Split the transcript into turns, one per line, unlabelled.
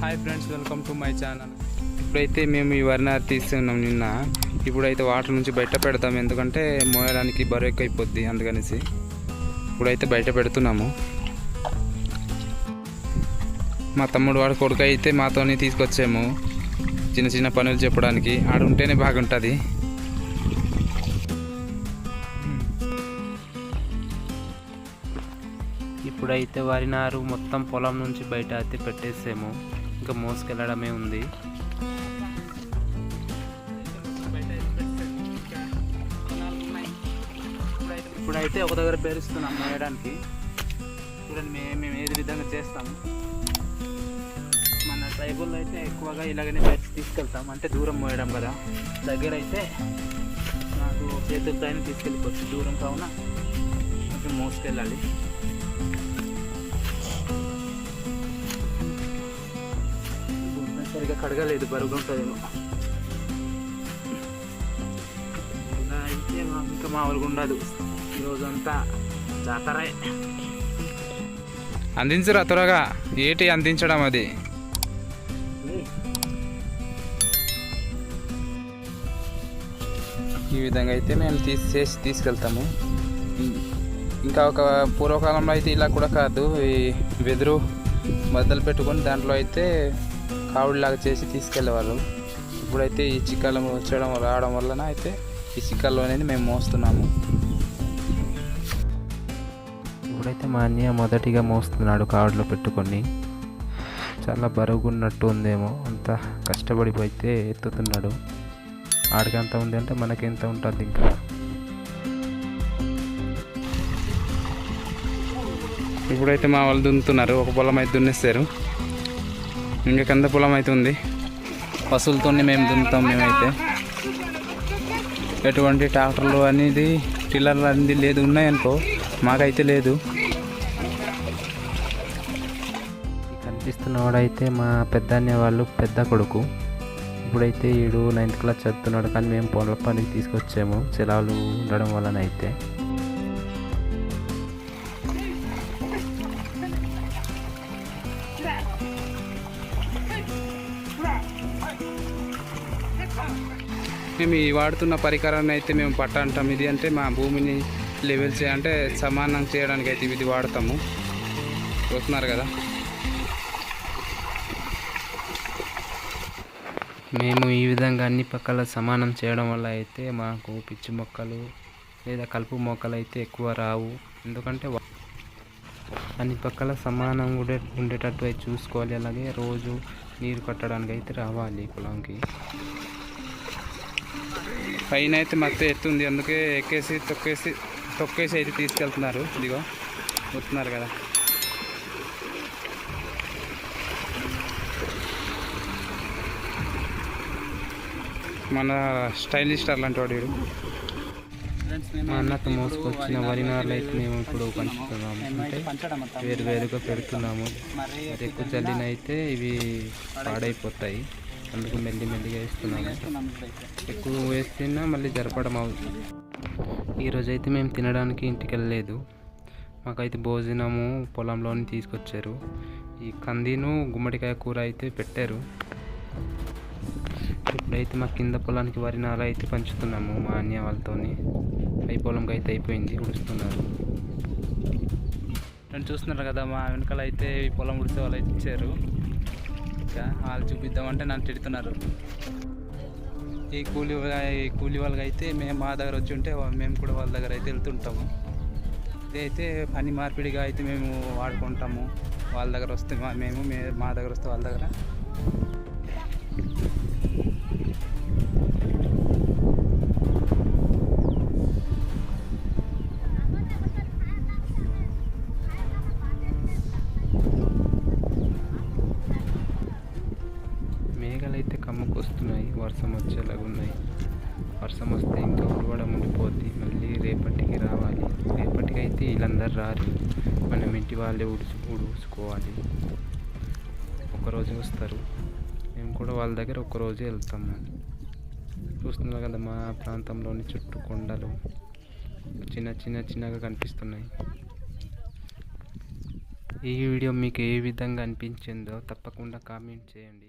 Hi friends, welcome to my channel. ఇప్పుడైతే మేము ఈ వరి నారు తీస్తున్నాం నిన్న. ఇప్పుడైతే వాటర్ నుంచి బయట పెడతాం, ఎందుకంటే మోయడానికి బరువు ఎక్కువైపోద్ది అందుకనేసి ఇప్పుడైతే బయట పెడుతున్నాము. మా తమ్ముడు వాడు కొడుకు అయితే మాతోనే తీసుకొచ్చాము చిన్న చిన్న పనులు చెప్పడానికి. ఆడుంటేనే బాగుంటుంది. ఇప్పుడైతే వరి నారు మొత్తం పొలం నుంచి బయట అయితే పెట్టేసాము, ఇంకా మోసుకెళ్ళడమే ఉంది. ఇప్పుడైతే ఒక దగ్గర పేరుస్తున్నాం మోయడానికి. చూడండి మేము ఏది విధంగా చేస్తాము. మన ట్రైబుల్లో అయితే ఎక్కువగా ఇలాగనే పెట్టి తీసుకెళ్తాం, అంటే దూరం మోయడం కదా. దగ్గర అయితే నాకు చేతులతో అయినా తీసుకెళ్ళిపోవచ్చు, దూరం కావున కొంచెం మోసుకెళ్ళాలి. సరిగా కడగలేదు, బరువుగా ఉంటుందేమో. ఇలా అయితే ఇంకా మామూలుగా ఉండదు, ఈరోజంతా జాతరే. అందించరా త్వరగా, ఏటి అందించడం అది. ఈ విధంగా అయితే మేము తీసుకెళ్తాము. ఇంకా ఒక పూర్వకాలంలో అయితే ఇలా కూడా కాదు, ఈ వెదురు మొదలు పెట్టుకొని దాంట్లో అయితే కావుడిలాగా చేసి తీసుకెళ్ళేవాళ్ళు. ఇప్పుడైతే ఈ చిక్కలు రావడం వలన అయితే ఈ చిక్కల్లో అనేది మేము మోస్తున్నాము. ఇప్పుడైతే మా అన్నయ్య మొదటిగా మోస్తున్నాడు కావుడిలో పెట్టుకొని. చాలా బరుగున్నట్టు ఉందేమో, అంత కష్టపడిపోయితే ఎత్తుతున్నాడు. ఆడికి ఎంత ఉంది అంటే మనకి ఎంత ఉంటుంది. ఇంకా ఇప్పుడైతే మా వాళ్ళు దున్నుతున్నారు. ఒక పొలం అయితే దున్నేస్తారు, ఇంకా కింద పొలం అయితే ఉంది. పశువులతో మేము దున్నుతాం. మేమైతే ఎటువంటి ట్రాక్టర్లు అనేది టిల్లర్లు అనేది లేదు, ఉన్నాయనుకో, మాకైతే లేదు. కనిపిస్తున్నవాడైతే మా పెద్దన్నయ్య వాళ్ళు పెద్ద కొడుకు. ఇప్పుడైతే ఈడు 9th క్లాస్ చదువుతున్నాడు, కానీ మేము పొలం పనికి తీసుకొచ్చాము సెలవులు ఉండడం వలన. అయితే మేము ఈ వాడుతున్న పరికరాన్ని అయితే మేము పట్ట అంటాం. ఇది అంటే మా భూమిని లెవెల్ అంటే సమానం చేయడానికి అయితే ఇది వాడతాము. చూస్తున్నారు కదా. మేము ఈ విధంగా అన్ని పక్కల సమానం చేయడం వల్ల అయితే మాకు పిచ్చి మొక్కలు లేదా కలుపు మొక్కలు అయితే ఎక్కువ రావు. ఎందుకంటే అన్ని పక్కల సమానం ఉండేటట్టు అయితే చూసుకోవాలి. అలాగే రోజు నీరు కట్టడానికి అయితే రావాలి పొలంకి. పైన అయితే మత్తు ఎత్తుంది, అందుకే ఎక్కేసి తొక్కేసి అయితే తీసుకెళ్తున్నారు. ఇదిగో వస్తున్నారు కదా. మన స్టైలిస్ట్ అలాంటి వాడు వీడు. మా అన్నతో మోసుకొచ్చిన వరి నారులు అయితే మేము ఇప్పుడు పంచుతున్నాము, అంటే వేరుగా పెడుతున్నాము. అది ఎక్కువ చల్లిన అయితే ఇవి పాడైపోతాయి, అందుకు మెల్లిగా వేస్తున్నాము. ఎక్కువ వేస్తున్నా మళ్ళీ జరపడం అవుతుంది. ఈరోజైతే మేము తినడానికి ఇంటికి వెళ్ళలేదు, మాకైతే భోజనము పొలంలోని తీసుకొచ్చారు. ఈ కందిను గుమ్మడికాయ కూర అయితే పెట్టారు. ఇప్పుడైతే మా కింద పొలానికి వరి నారు అయితే పంచుతున్నాము మా అన్నయ్య వాళ్ళతోని. పై పొలంకి అయితే అయిపోయింది, ఉడుస్తున్నారు. నేను చూస్తున్నారు కదా, మా వెనకాల అయితే ఈ పొలం ఉడిసే వాళ్ళు అయితే ఇచ్చారు. వాళ్ళు చూపిద్దామంటే నన్ను తిడుతున్నారు. ఈ కూలి వాళ్ళకి అయితే మేము మా దగ్గర వచ్చి ఉంటే మేము కూడా వాళ్ళ దగ్గర అయితే వెళ్తుంటాము. ఇదైతే పని మార్పిడిగా అయితే మేము వాడుకుంటాము. వాళ్ళ దగ్గర వస్తే మా దగ్గర వస్తే వాళ్ళ దగ్గర. మేఘాలు అయితే కమ్ముకు వస్తున్నాయి, వర్షం వచ్చేలాగా ఉన్నాయి. వర్షం వస్తే ఇంకా ఉడవడం ఉండిపోద్ది, మళ్ళీ రేపటికి రావాలి. రేపటికి అయితే వీళ్ళందరూ రారు, మనం ఇంటి వాళ్ళే ఉడుచుకోవాలి. ఒకరోజు వస్తారు, మేము కూడా వాళ్ళ దగ్గర ఒకరోజే వెళ్తాము. చూస్తున్నారు కదా, మా ప్రాంతంలోని చుట్టూ కొండలు చిన్నగా కనిపిస్తున్నాయి. ఈ వీడియో మీకు ఏ విధంగా అనిపించిందో తప్పకుండా కామెంట్ చేయండి.